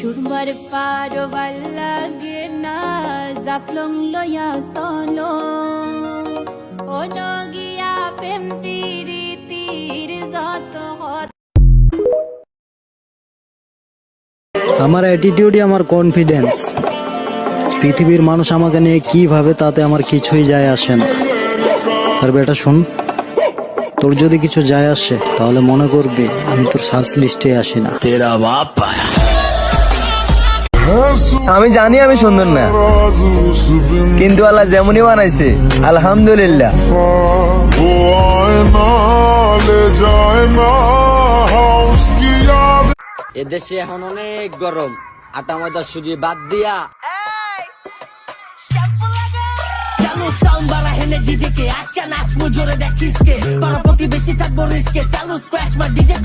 সুরমার পারো ভাল লাগে না জাফলং লয়া সলো অনগিয়া প্রেম প্রীতির যত আমার অ্যাটিটিউডই আমার কনফিডেন্স। পৃথিবীর মানুষ আমাকে নিয়ে কি ভাবে তাতে আমার কিছুই যায় আসে না। আর বেটা শোন, তোর যদি কিছু যায় আসে তাহলে মনে করবি আমি তোর সার্চ লিস্টে আসি না। তেরা বাপ। আমি জানি আমি সুন্দর না, কিন্তু আল্লাহ যেমনই বানাইছে আলহামদুলিল্লাহ। এদেশে এখন অনেক গরম, আটা ময়দা সুজি বাদ দিয়া সাউন্ড বাড়া হেনে ডিজে কে আজকে নাচবো জোরে দেখিস কে, পাড়া প্রতিবেশী থাকবো রিস্কে, চালু স্ক্র্যাচ মার ডিজে।